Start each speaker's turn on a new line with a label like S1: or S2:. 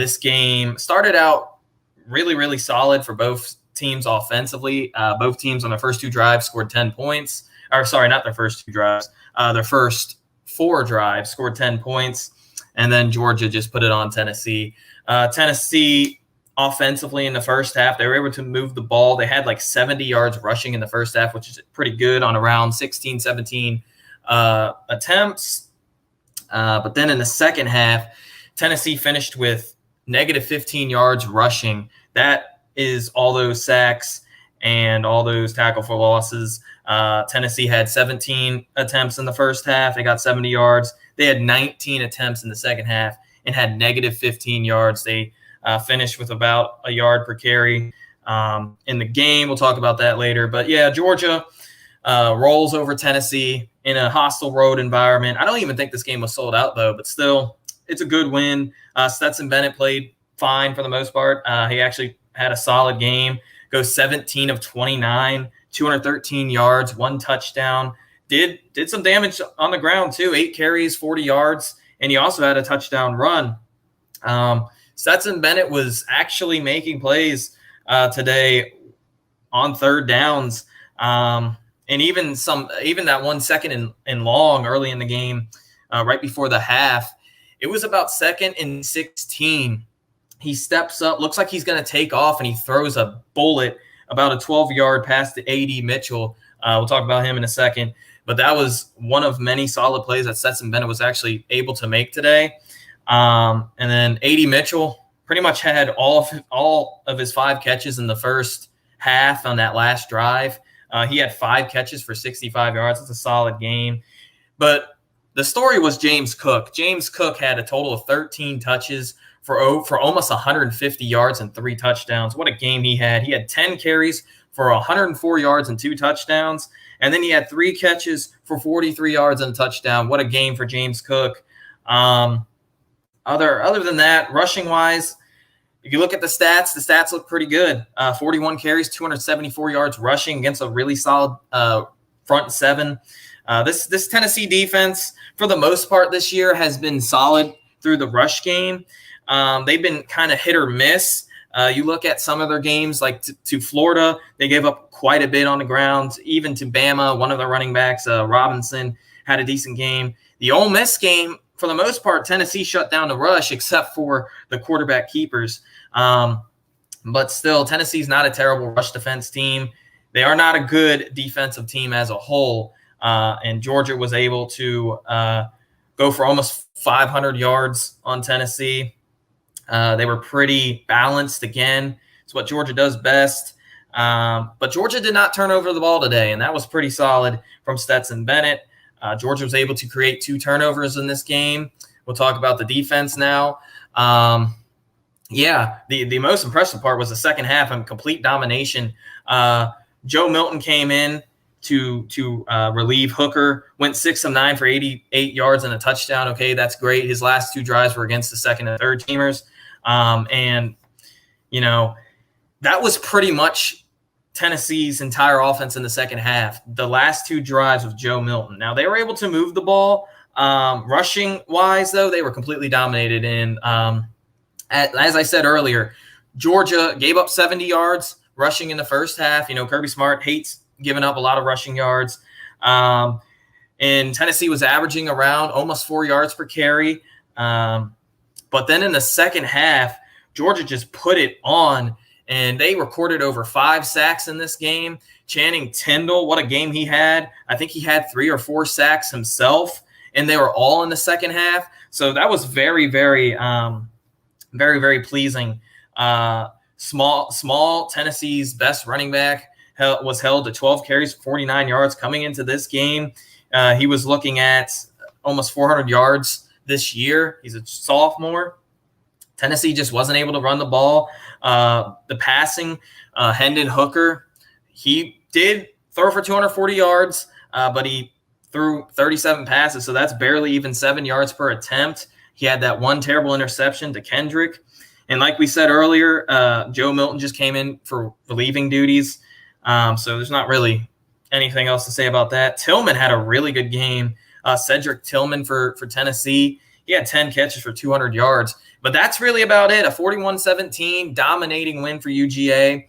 S1: This game started out really, really solid for both teams offensively. Both teams on their first 2 drives scored 10 points. Or sorry, not their first 2 drives. Their first 4 drives scored 10 points. And then Georgia just put it on Tennessee. Tennessee offensively in the first half, they were able to move the ball. They had like 70 yards rushing in the first half, which is pretty good on around 16, 17 attempts. But then in the second half, Tennessee finished with negative 15 yards rushing. That is all those sacks and all those tackle for losses. Tennessee had 17 attempts in the first half. They got 70 yards. They had 19 attempts in the second half and had negative 15 yards. They finished with about a yard per carry in the game. We'll talk about that later. But, yeah, Georgia rolls over Tennessee in a hostile road environment. I don't even think this game was sold out, though, but still, it's a good win. Stetson Bennett played fine for the most part. He actually had a solid game. Goes 17 of 29, 213 yards, 1 touchdown. Did some damage on the ground, too. 8 carries, 40 yards, and he also had a touchdown run. Stetson Bennett was actually making plays today on third downs. And even that 1 second and long early in the game, right before the half, it was about 2nd and 16. He steps up, looks like he's going to take off, and he throws a bullet about a 12-yard pass to A.D. Mitchell. We'll talk about him in a second. But that was one of many solid plays that Stetson Bennett was actually able to make today. And then A.D. Mitchell pretty much had all of his 5 catches in the first half on that last drive. He had 5 catches for 65 yards. It's a solid game. But the story was James Cook. James Cook had a total of 13 touches for almost 150 yards and 3 touchdowns. What a game he had. He had 10 carries for 104 yards and 2 touchdowns. And then he had 3 catches for 43 yards and a touchdown. What a game for James Cook. Other than that, rushing-wise, if you look at the stats look pretty good. 41 carries, 274 yards rushing against a really solid front 7. This Tennessee defense, for the most part this year, has been solid through the rush game. They've been kind of hit or miss. You look at some of their games, like to Florida, they gave up quite a bit on the ground. Even to Bama, one of the running backs, Robinson, had a decent game. The Ole Miss game, for the most part, Tennessee shut down the rush except for the quarterback keepers. But still, Tennessee's not a terrible rush defense team. They are not a good defensive team as a whole. And Georgia was able to go for almost 500 yards on Tennessee. They were pretty balanced again. It's what Georgia does best. But Georgia did not turn over the ball today, and that was pretty solid from Stetson Bennett. Georgia was able to create 2 turnovers in this game. We'll talk about the defense now. The most impressive part was the second half and complete domination. Joe Milton came in to relieve Hooker, went 6 of 9 for 88 yards and a touchdown. Okay, that's great. His last 2 drives were against the second and third teamers. That was pretty much Tennessee's entire offense in the second half. The last 2 drives with Joe Milton. Now, they were able to move the ball. Rushing-wise, though, they were completely dominated. And as I said earlier, Georgia gave up 70 yards rushing in the first half. Kirby Smart hates giving up a lot of rushing yards. And Tennessee was averaging around almost 4 yards per carry. But then in the second half, Georgia just put it on, and they recorded over 5 sacks in this game. Channing Tindall, what a game he had. I think he had 3 or 4 sacks himself, and they were all in the second half. So that was very, very, very, very pleasing. Small Tennessee's best running back was held to 12 carries, 49 yards coming into this game. He was looking at almost 400 yards this year. He's a sophomore. Tennessee just wasn't able to run the ball. The passing, Hendon Hooker, he did throw for 240 yards, but he threw 37 passes, so that's barely even 7 yards per attempt. He had that 1 terrible interception to Kendrick. And like we said earlier, Joe Milton just came in for relieving duties. So there's not really anything else to say about that. Tillman had a really good game. Cedric Tillman for Tennessee. He He had 10 catches for 200 yards. But that's really about it. A 41-17 dominating win for UGA.